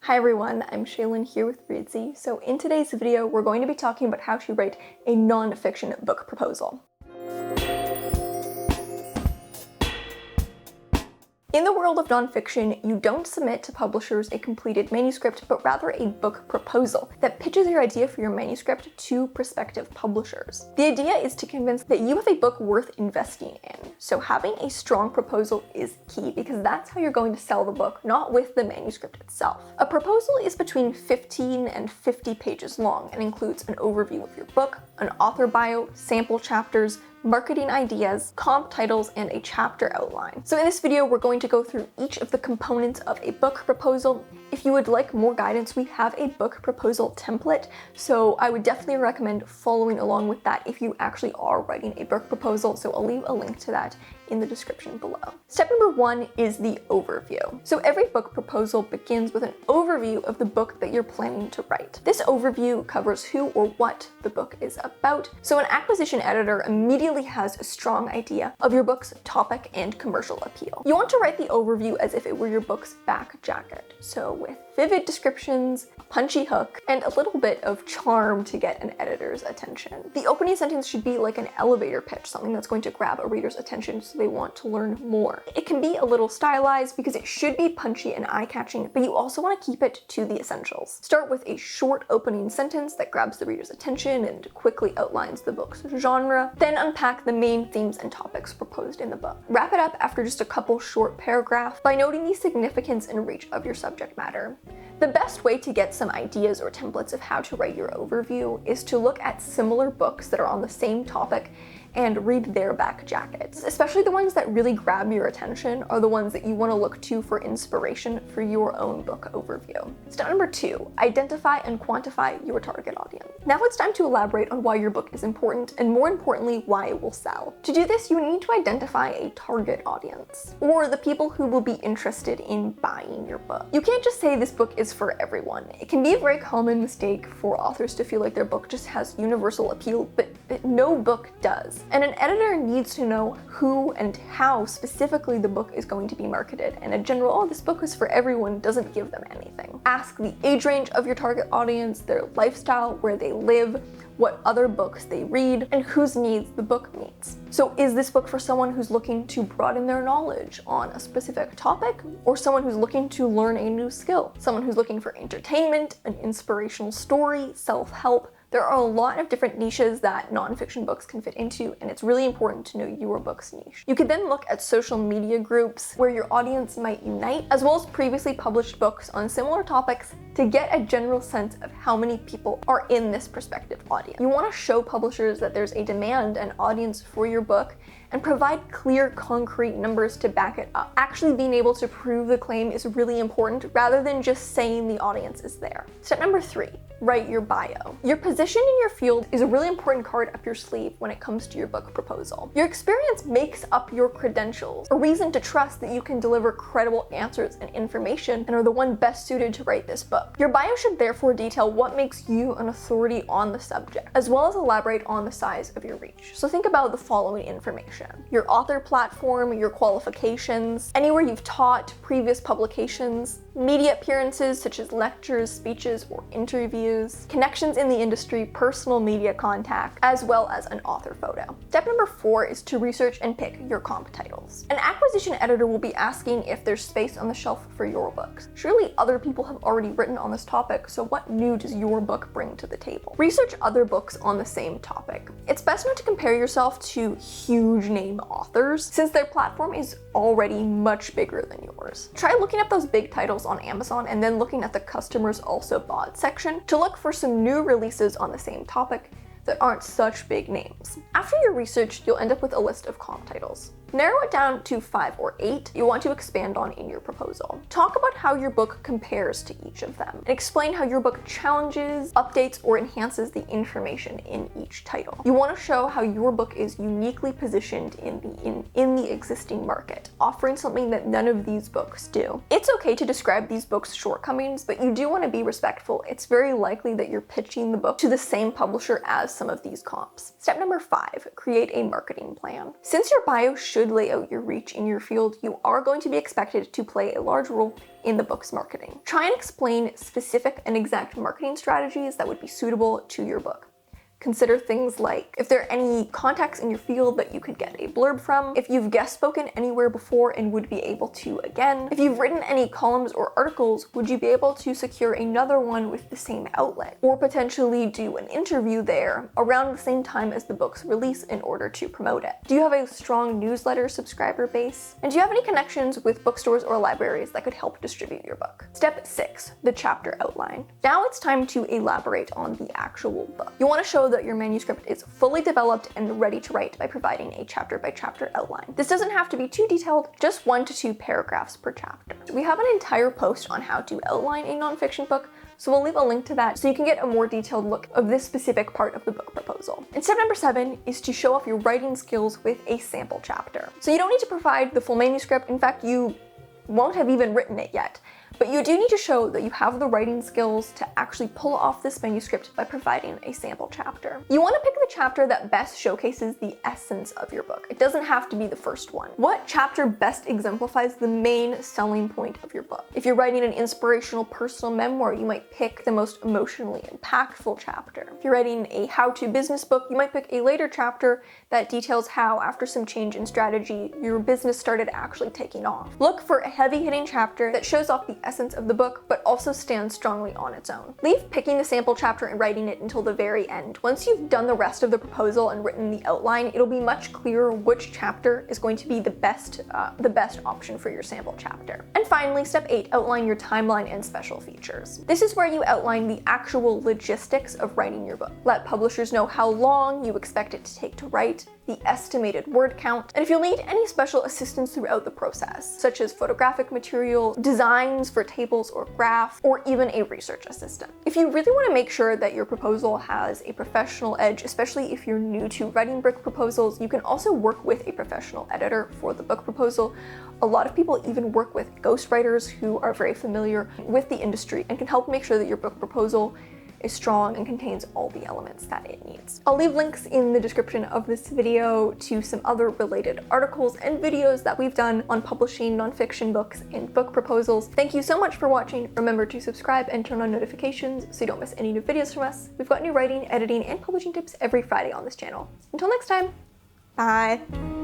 Hi everyone, I'm Shaylin here with Reedsy. So in today's video, we're going to be talking about how to write a non-fiction book proposal. In the world of nonfiction, you don't submit to publishers a completed manuscript, but rather a book proposal that pitches your idea for your manuscript to prospective publishers. The idea is to convince that you have a book worth investing in. So having a strong proposal is key because that's how you're going to sell the book, not with the manuscript itself. A proposal is between 15 and 50 pages long and includes an overview of your book, an author bio, sample chapters, marketing ideas, comp titles, and a chapter outline. So in this video, we're going to go through each of the components of a book proposal. If you would like more guidance, we have a book proposal template, so I would definitely recommend following along with that if you actually are writing a book proposal, so I'll leave a link to that in the description below. Step number 1 is the overview. So every book proposal begins with an overview of the book that you're planning to write. This overview covers who or what the book is about, so an acquisition editor immediately has a strong idea of your book's topic and commercial appeal. You want to write the overview as if it were your book's back jacket, so with vivid descriptions, a punchy hook, and a little bit of charm to get an editor's attention. The opening sentence should be like an elevator pitch, something that's going to grab a reader's attention so they want to learn more. It can be a little stylized because it should be punchy and eye-catching, but you also want to keep it to the essentials. Start with a short opening sentence that grabs the reader's attention and quickly outlines the book's genre, then unpack the main themes and topics proposed in the book. Wrap it up after just a couple short paragraphs by noting the significance and reach of your subject matter. The best way to get some ideas or templates of how to write your overview is to look at similar books that are on the same topic and read their back jackets. Especially the ones that really grab your attention are the ones that you want to look to for inspiration for your own book overview. Step number 2, identify and quantify your target audience. Now it's time to elaborate on why your book is important and, more importantly, why it will sell. To do this, you need to identify a target audience, or the people who will be interested in buying your book. You can't just say this book is for everyone. It can be a very common mistake for authors to feel like their book just has universal appeal, but no book does. And an editor needs to know who and how specifically the book is going to be marketed, and a general, oh, this book is for everyone, doesn't give them anything. Ask the age range of your target audience, their lifestyle, where they live, what other books they read, and whose needs the book meets. So is this book for someone who's looking to broaden their knowledge on a specific topic, or someone who's looking to learn a new skill? Someone who's looking for entertainment, an inspirational story, self-help? There are a lot of different niches that nonfiction books can fit into, and it's really important to know your book's niche. You could then look at social media groups where your audience might unite, as well as previously published books on similar topics to get a general sense of how many people are in this prospective audience. You want to show publishers that there's a demand and audience for your book and provide clear, concrete numbers to back it up. Actually being able to prove the claim is really important rather than just saying the audience is there. Step number 3, write your bio. Your position in your field is a really important card up your sleeve when it comes to your book proposal. Your experience makes up your credentials, a reason to trust that you can deliver credible answers and information and are the one best suited to write this book. Your bio should therefore detail what makes you an authority on the subject, as well as elaborate on the size of your reach. So think about the following information: your author platform, your qualifications, anywhere you've taught, previous publications, media appearances such as lectures, speeches, or interviews, connections in the industry, personal media contact, as well as an author photo. Step number 4 is to research and pick your comp titles. An acquisition editor will be asking if there's space on the shelf for your books. Surely other people have already written on this topic, so what new does your book bring to the table? Research other books on the same topic. It's best not to compare yourself to huge name authors, since their platform is already much bigger than yours. Try looking up those big titles on Amazon and then looking at the customers also bought section to look for some new releases on the same topic that aren't such big names. After your research, you'll end up with a list of comp titles. Narrow it down to 5 or 8 you want to expand on in your proposal. Talk about how your book compares to each of them, and explain how your book challenges, updates, or enhances the information in each title. You want to show how your book is uniquely positioned in the existing market, offering something that none of these books do. It's okay to describe these books' shortcomings, but you do want to be respectful. It's very likely that you're pitching the book to the same publisher as some of these comps. Step number 5, create a marketing plan. Since your bio should lay out your reach in your field, you are going to be expected to play a large role in the book's marketing. Try and explain specific and exact marketing strategies that would be suitable to your book. Consider things like if there are any contacts in your field that you could get a blurb from, if you've guest spoken anywhere before and would be able to again, if you've written any columns or articles, would you be able to secure another one with the same outlet, or potentially do an interview there around the same time as the book's release in order to promote it. Do you have a strong newsletter subscriber base? And do you have any connections with bookstores or libraries that could help distribute your book? Step 6, the chapter outline. Now it's time to elaborate on the actual book. You want to show that your manuscript is fully developed and ready to write by providing a chapter-by-chapter outline. This doesn't have to be too detailed, just 1 to 2 paragraphs per chapter. We have an entire post on how to outline a nonfiction book, so we'll leave a link to that so you can get a more detailed look of this specific part of the book proposal. And step number 7 is to show off your writing skills with a sample chapter. So you don't need to provide the full manuscript. In fact, you won't have even written it yet. But you do need to show that you have the writing skills to actually pull off this manuscript by providing a sample chapter. You want to pick the chapter that best showcases the essence of your book. It doesn't have to be the first one. What chapter best exemplifies the main selling point of your book? If you're writing an inspirational personal memoir, you might pick the most emotionally impactful chapter. If you're writing a how-to business book, you might pick a later chapter that details how, after some change in strategy, your business started actually taking off. Look for a heavy-hitting chapter that shows off the essence of the book, but also stands strongly on its own. Leave picking the sample chapter and writing it until the very end. Once you've done the rest of the proposal and written the outline, it'll be much clearer which chapter is going to be the best option for your sample chapter. And finally, step 8, outline your timeline and special features. This is where you outline the actual logistics of writing your book. Let publishers know how long you expect it to take to write, the estimated word count, and if you'll need any special assistance throughout the process, such as photographic material, designs for tables or graphs, or even a research assistant. If you really want to make sure that your proposal has a professional edge, especially if you're new to writing book proposals, you can also work with a professional editor for the book proposal. A lot of people even work with ghostwriters who are very familiar with the industry and can help make sure that your book proposal is strong and contains all the elements that it needs. I'll leave links in the description of this video to some other related articles and videos that we've done on publishing nonfiction books and book proposals. Thank you so much for watching. Remember to subscribe and turn on notifications so you don't miss any new videos from us. We've got new writing, editing, and publishing tips every Friday on this channel. Until next time, bye!